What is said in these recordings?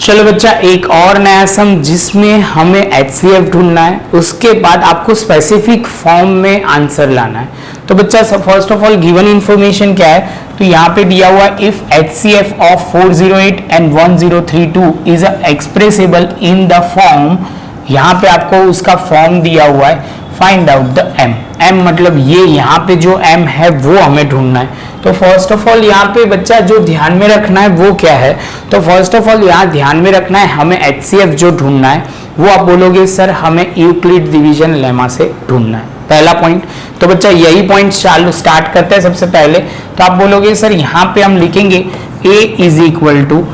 चलो बच्चा, एक और नया सम जिसमें हमें HCF ढूंढना है, उसके बाद आपको स्पेसिफिक फॉर्म में आंसर लाना है। तो बच्चा first of all given information क्या है, तो यहाँ पे दिया हुआ if HCF of 408 and 1032 is expressible in the form, यहाँ पे आपको उसका फॉर्म दिया हुआ है, find out the m। m मतलब ये यहाँ पे जो m है वो हमें ढूंढना है। तो फर्स्ट ऑफ ऑल यहाँ पे बच्चा जो ध्यान में रखना है वो क्या है, तो फर्स्ट ऑफ ऑल यहाँ ध्यान में रखना है हमें HCF जो ढूंढना है वो आप बोलोगे सर हमें यूक्लिड डिवीजन लेमा से ढूंढना है, पहला पॉइंट। तो बच्चा यही पॉइंट चालू स्टार्ट करते हैं सबसे पहले। तो आप बोलोगे सर यहाँ पे हम लिखेंगे a इज इक्वल टू,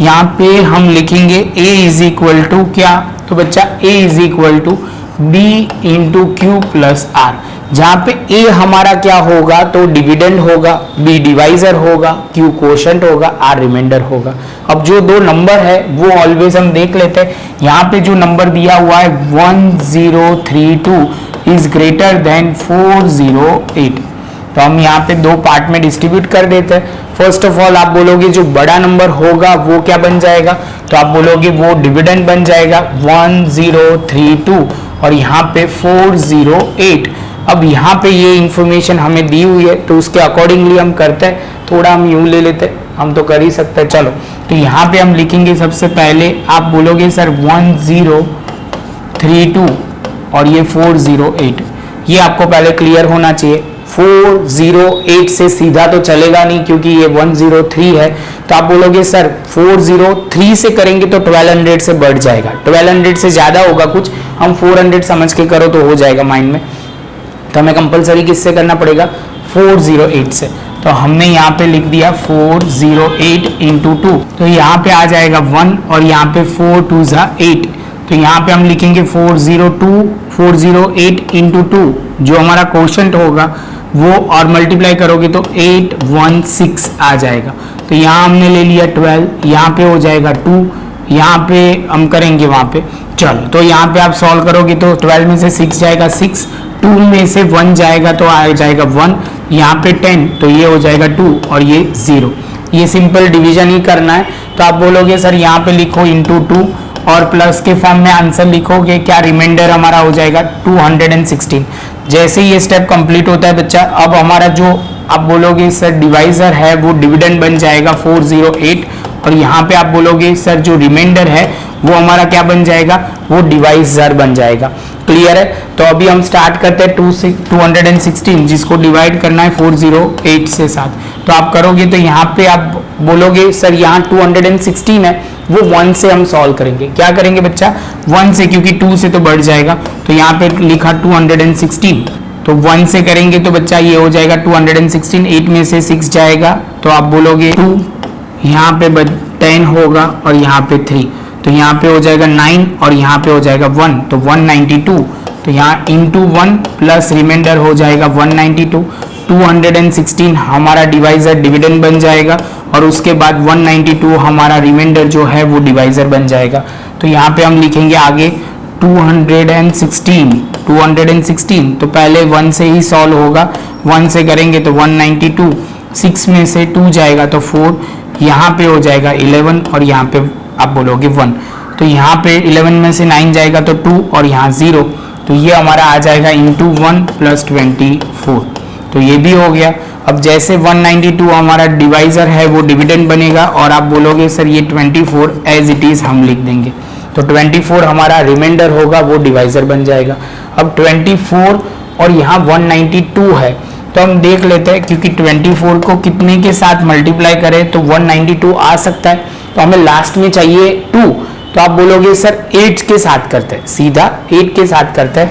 यहाँ पे हम लिखेंगे a इज इक्वल टू क्या, तो बच्चा a is equal to b into Q plus R, जहां पे a हमारा क्या होगा तो डिविडेंड होगा, b डिवाइजर होगा, q कोशेंट होगा, r रिमाइंडर होगा। अब जो दो नंबर है वो ऑलवेज हम देख लेते हैं। यहाँ पे जो नंबर दिया हुआ है 1032 इज ग्रेटर देन 408, तो हम यहाँ पे दो पार्ट में डिस्ट्रीब्यूट कर देते हैं। फर्स्ट ऑफ ऑल आप बोलोगे जो बड़ा नंबर होगा वो क्या बन जाएगा, तो आप बोलोगे वो डिविडेंड बन जाएगा 1032 और यहाँ पे 408। अब यहाँ पे ये इंफॉर्मेशन हमें दी हुई है तो उसके अकॉर्डिंगली हम करते हैं, थोड़ा हम यूं ले लेते हैं, हम तो कर ही सकते हैं। चलो तो यहाँ पे हम लिखेंगे सबसे पहले, आप बोलोगे सर 1032 और ये 408, ये आपको पहले क्लियर होना चाहिए। 408 से सीधा तो चलेगा नहीं क्योंकि ये 103 है, तो आप बोलोगे सर 403 से करेंगे तो 1200 से बढ़ जाएगा, 1200 से ज्यादा होगा कुछ, हम 400 समझ के करो तो हो जाएगा माइंड में। तो हमें कंपलसरी किससे करना पड़ेगा, 408 से। तो हमने यहाँ पे लिख दिया 408 इंटू 2, तो यहाँ पे आ जाएगा 1 और यहाँ पे 4 2 8, तो यहाँ पे हम लिखेंगे 408 इंटू 2, जो हमारा क्वोशंट होगा वो, और मल्टीप्लाई करोगे तो 816 आ जाएगा। तो यहाँ हमने ले लिया 12, यहाँ पे हो जाएगा 2, यहाँ पे हम करेंगे वहाँ पे। चलो तो यहाँ पे आप सॉल्व करोगे तो 12 में से 6 जाएगा 6, 2 में से 1 जाएगा तो आ जाएगा 1, यहाँ पे 10 तो ये हो जाएगा 2 और ये 0। ये सिंपल डिवीजन ही करना है। तो आप बोलोगे सर यहाँ पे लिखो इंटू 2 और प्लस के फॉर्म में आंसर लिखोगे, क्या रिमाइंडर हमारा हो जाएगा 216। जैसे ये स्टेप कंप्लीट होता है बच्चा, अब हमारा जो आप बोलोगे सर डिवाइजर है वो डिविडेंड बन जाएगा 408 और यहाँ पे आप बोलोगे सर जो रिमाइंडर है वो हमारा क्या बन जाएगा, वो डिवाइजर बन जाएगा। क्लियर है। तो अभी हम स्टार्ट करते हैं 216 जिसको डिवाइड करना है 408 से साथ। तो आप करोगे तो यहाँ पे आप बोलोगे सर यहाँ 216 है वो 1 से हम सॉल्व करेंगे। क्या करेंगे बच्चा, 1 से, क्योंकि 2 से तो बढ़ जाएगा, तो यहाँ पे लिखा 216, तो 1 से करेंगे तो बच्चा ये हो जाएगा 216, 8 में से 6 जाएगा तो आप बोलोगे 2, यहाँ पे 10 होगा और यहाँ पे 3, तो यहाँ पे हो जाएगा 9 और यहाँ पे हो जाएगा 1, तो 192, तो यहाँ इंटू 1 प्लस रिमाइंडर हो जाएगा 192, 216 हमारा डिवाइजर डिविडेंड बन जाएगा और उसके बाद 192 हमारा रिमाइंडर जो है वो डिवाइजर बन जाएगा। तो यहाँ पे हम लिखेंगे आगे 216, तो पहले 1 से ही सॉल्व होगा, 1 से करेंगे तो 192, 6 में से 2 जाएगा तो 4, यहाँ पे हो जाएगा 11 और यहाँ पे आप बोलोगे 1, तो यहाँ पे 11 में से 9 जाएगा तो 2 और यहाँ 0, तो ये हमारा आ जाएगा इंटू 1 प्लस 24, तो ये भी हो गया। अब जैसे 192 हमारा डिवाइजर है वो डिविडेंड बनेगा और आप बोलोगे सर ये 24 एज इट इज हम लिख देंगे, तो 24 हमारा रिमाइंडर होगा वो डिवाइजर बन जाएगा। अब 24 और यहाँ 192 है तो हम देख लेते हैं, क्योंकि 24 को कितने के साथ मल्टीप्लाई करें तो 192 आ सकता है, तो हमें लास्ट में चाहिए 2, तो आप बोलोगे सर 8 के साथ करते हैं, सीधा 8 के साथ करते हैं।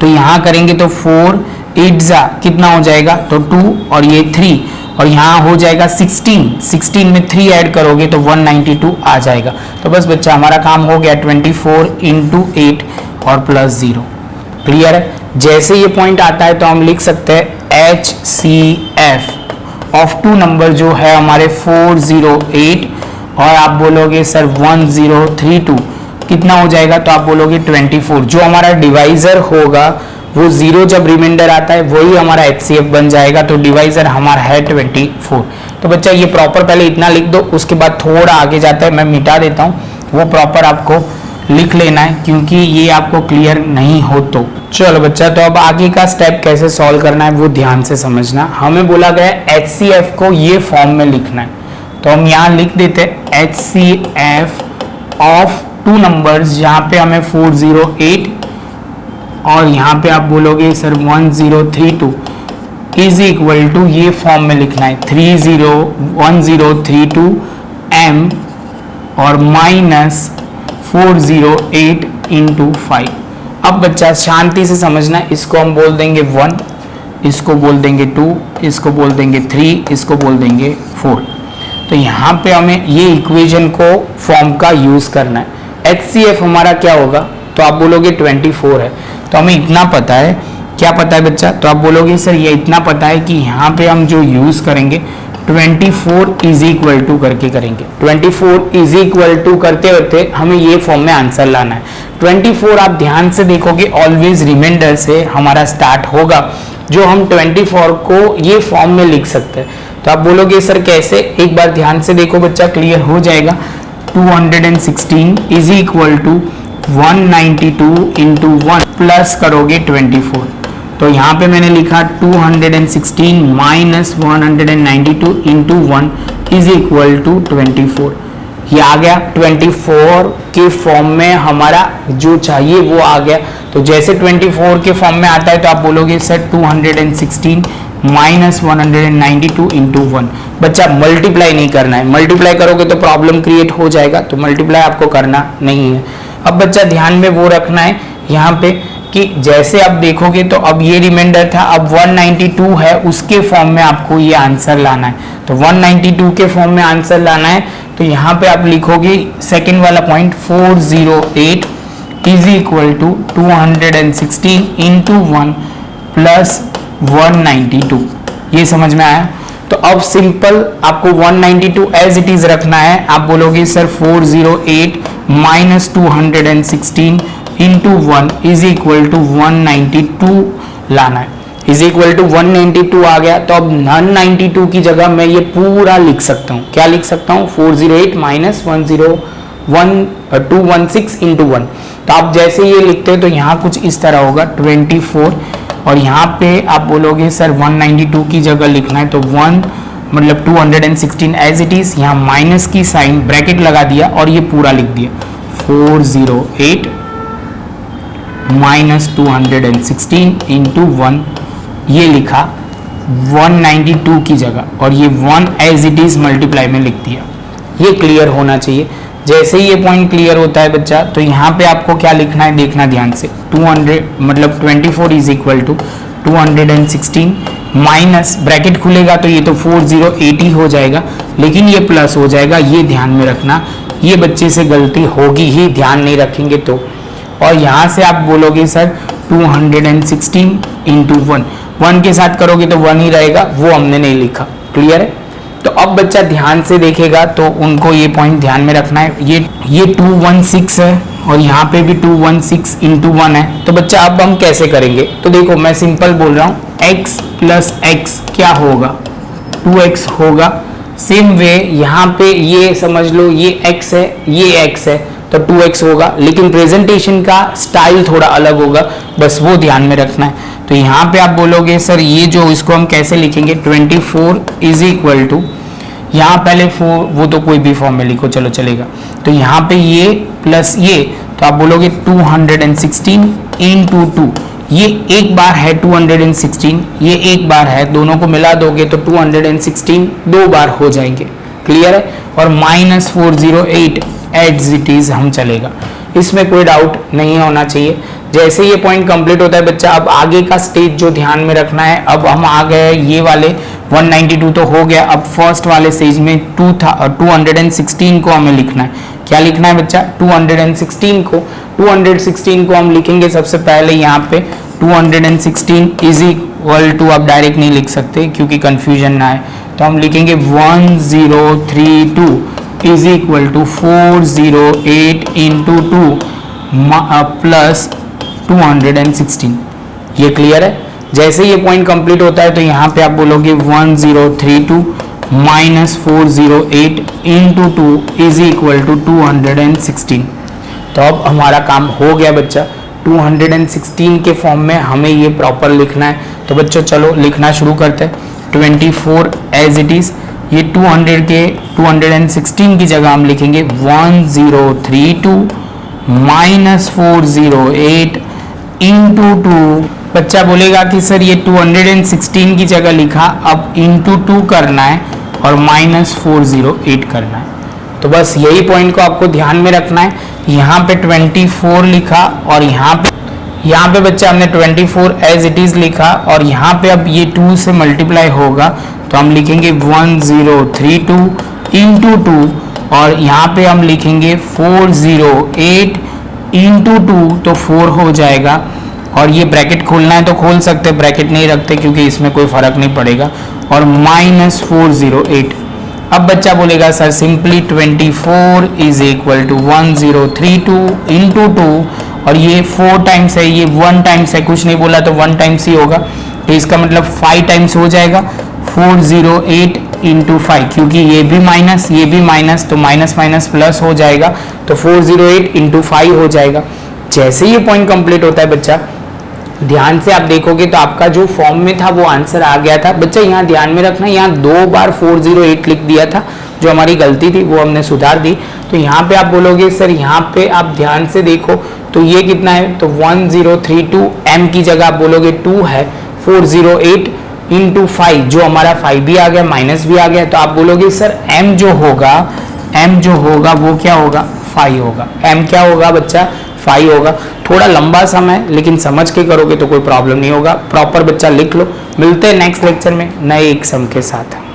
तो यहाँ करेंगे तो 4 8 जा कितना हो जाएगा तो 2 और ये 3 और यहाँ हो जाएगा 16 में 3 ऐड करोगे तो 192 आ जाएगा। तो बस बच्चा हमारा काम हो गया, 24 इंटू 8 और प्लस 0। क्लियर है। जैसे ये पॉइंट आता है तो हम लिख सकते हैं HCF ऑफ 2 नंबर जो है हमारे 408 और आप बोलोगे सर 1032 कितना हो जाएगा, तो आप बोलोगे 24, जो हमारा डिवाइजर होगा वो 0 जब रिमाइंडर आता है वही हमारा HCF बन जाएगा, तो डिवाइजर हमारा है 24। तो बच्चा ये प्रॉपर पहले इतना लिख दो, उसके बाद थोड़ा आगे जाता है मैं मिटा देता हूँ, वो प्रॉपर आपको लिख लेना है क्योंकि ये आपको क्लियर नहीं हो। तो चलो बच्चा, तो अब आगे का स्टेप कैसे सॉल्व करना है वो ध्यान से समझना। हमें बोला गया HCF को ये फॉर्म में लिखना है, तो हम यहाँ लिख देते हैं HCF ऑफ टू नंबर्स, यहाँ पे हमें 408 और यहाँ पे आप बोलोगे सर 1032 इज इक्वल टू, ये फॉर्म में लिखना है 1032 m और माइनस 408 इंटू 5। अब बच्चा शांति से समझना, इसको हम बोल देंगे 1, इसको बोल देंगे 2, इसको बोल देंगे 3, इसको बोल देंगे 4। तो यहाँ पे हमें ये इक्वेशन को फॉर्म का यूज करना है। HCF हमारा क्या होगा, तो आप बोलोगे 24 है, तो हमें इतना पता है, क्या पता है बच्चा, तो आप बोलोगे सर ये इतना पता है कि यहाँ पे हम जो यूज करेंगे 24 इज इक्वल टू करके करेंगे। 24 इज इक्वल टू करते करते हमें ये फॉर्म में आंसर लाना है। 24 आप ध्यान से देखोगे ऑलवेज रिमाइंडर से हमारा स्टार्ट होगा, जो हम 24 को ये फॉर्म में लिख सकते हैं। तो आप बोलोगे सर कैसे, एक बार ध्यान से देखो बच्चा, क्लियर हो जाएगा। 216 is equal to 192 into 1 plus करोगे 24, तो यहाँ पे मैंने लिखा 216 minus 192 into 1 is equal to 24। ये आ गया 24 के फॉर्म में, हमारा जो चाहिए वो आ गया। तो जैसे 24 के फॉर्म में आता है तो आप बोलोगे सर 216 माइनस 192 इंटू 1। बच्चा मल्टीप्लाई नहीं करना है, मल्टीप्लाई करोगे तो प्रॉब्लम क्रिएट हो जाएगा, तो मल्टीप्लाई आपको करना नहीं है। अब बच्चा ध्यान में वो रखना है यहाँ पे कि जैसे आप देखोगे तो अब ये रिमाइंडर था, अब 192 है, उसके फॉर्म में आपको ये आंसर लाना है। तो 192 के फॉर्म में आंसर लाना है, तो यहाँ पे आप लिखोगे सेकेंड वाला point 408 is equal to 216 into 1 plus 192। ये समझ में आया। तो अब सिंपल आपको 192 एज इट इज रखना है। आप बोलोगे sir 408 minus 216 into 1 is equal to 192 लाना है, इज इक्वल टू 192 आ गया। तो अब 192 की जगह मैं ये पूरा लिख सकता हूँ, क्या लिख सकता हूँ, 408 माइनस 216 इंटू 1। तो आप जैसे ये लिखते हैं तो यहाँ कुछ इस तरह होगा 24, और यहाँ पे आप बोलोगे सर 192 की जगह लिखना है, तो 1 मतलब 216 एज इट इज, यहाँ माइनस की साइन ब्रैकेट लगा दिया और ये पूरा लिख दिया 408 माइनस 216 इंटू 1, ये लिखा 192 की जगह, और ये 1 एज इट इज मल्टीप्लाई में लिख दिया। ये क्लियर होना चाहिए। जैसे ही ये पॉइंट क्लियर होता है बच्चा, तो यहाँ पे आपको क्या लिखना है देखना ध्यान से, 200 मतलब 24 is equal to 216 minus bracket खुलेगा तो ये तो 408 हो जाएगा, लेकिन ये प्लस हो जाएगा, ये ध्यान में रखना। ये बच्चे से गलती होगी ही, ध्यान नहीं रखेंगे तो। और यहाँ से आप बोलोगे सर 216 इंटू 1 के साथ करोगे तो 1 ही रहेगा, वो हमने नहीं लिखा। क्लियर है। तो अब बच्चा ध्यान से देखेगा तो उनको ये पॉइंट ध्यान में रखना है। ये 216 है और यहाँ पे भी 216 इंटू 1 है। तो बच्चा अब हम कैसे करेंगे, तो देखो मैं सिंपल बोल रहा हूँ, x प्लस एक्स क्या होगा, 2x होगा। सेम वे यहाँ पे ये समझ लो, ये x है, ये x है, तो 2x होगा, लेकिन प्रेजेंटेशन का स्टाइल थोड़ा अलग होगा, बस वो ध्यान में रखना है। तो यहाँ पे आप बोलोगे सर ये जो, इसको हम कैसे लिखेंगे, 24 इज इक्वल टू, यहाँ पहले 4, वो तो कोई भी फॉर्म में लिखो चलो चलेगा। तो यहाँ पे ये प्लस ये, तो आप बोलोगे 216 इंटू 2, ये एक बार है 216, ये एक बार है, दोनों को मिला दोगे तो 216 दो बार हो जाएंगे। क्लियर है। और माइनस 408 एज इट इज हम चलेगा, इसमें कोई डाउट नहीं होना चाहिए। जैसे ये पॉइंट कंप्लीट होता है बच्चा, अब आगे का स्टेज जो ध्यान में रखना है, अब हम आ गए ये वाले 192 तो हो गया, अब फर्स्ट वाले स्टेज में 216 को हमें लिखना है। क्या लिखना है बच्चा, 216 को हम लिखेंगे सबसे पहले यहाँ पे 216 इज इक्वल टू, आप डायरेक्ट नहीं लिख सकते क्योंकि कंफ्यूजन ना है, तो हम लिखेंगे 1032 is equal to 408 into 2 plus 216। ये क्लियर है। जैसे ये पॉइंट कंप्लीट होता है तो यहाँ पे आप बोलोगे 1032 minus 408 into 2 is equal to 216। तो अब हमारा काम हो गया बच्चा। 216 के फॉर्म में हमें ये प्रॉपर लिखना है। तो बच्चों चलो लिखना शुरू करते हैं। 24 एज इट इज, ये 200 के 216 की जगह हम लिखेंगे 1032 माइनस 408 इंटू 2। बच्चा बोलेगा कि सर ये 216 की जगह लिखा, अब इंटू 2 करना है और माइनस 408 करना है। तो बस यही पॉइंट को आपको ध्यान में रखना है। यहाँ पे 24 लिखा और यहाँ पे बच्चा हमने 24 एज इट इज लिखा और यहाँ पे अब ये 2 से मल्टीप्लाई होगा तो हम लिखेंगे 1032 इंटू 2 और यहाँ पे हम लिखेंगे 408 इंटू 2 तो 4 हो जाएगा। और ये ब्रैकेट खोलना है तो खोल सकते, ब्रैकेट नहीं रखते क्योंकि इसमें कोई फर्क नहीं पड़ेगा। और माइनस 408। अब बच्चा बोलेगा sir simply 24 is equal to 1032 into 2 और ये 4 टाइम्स है, ये 1 टाइम्स है, कुछ नहीं बोला तो 1 टाइम्स ही होगा। तो इसका मतलब 5 टाइम्स हो जाएगा 408 इंटू 5, क्योंकि ये भी माइनस तो माइनस माइनस प्लस हो जाएगा तो 408 इंटू 5 हो जाएगा। जैसे ये पॉइंट कंप्लीट होता है बच्चा, ध्यान से आप देखोगे तो आपका जो फॉर्म में था वो आंसर आ गया था। बच्चा यहाँ ध्यान में रखना, यहाँ 2 बार 408 लिख दिया था, जो हमारी गलती थी वो हमने सुधार दी। तो यहाँ पे आप बोलोगे सर यहाँ पे आप ध्यान से देखो तो ये कितना है, तो 1032 m की जगह आप बोलोगे 2 है, 408 इंटू 5, जो हमारा 5 भी आ गया माइनस भी आ गया। तो आप बोलोगे सर m जो होगा वो क्या होगा, 5 होगा। m क्या होगा बच्चा, 5 होगा। थोड़ा लंबा समय लेकिन समझ के करोगे तो कोई प्रॉब्लम नहीं होगा। प्रॉपर बच्चा लिख लो। मिलते हैं नेक्स्ट लेक्चर में नए एक सम के साथ।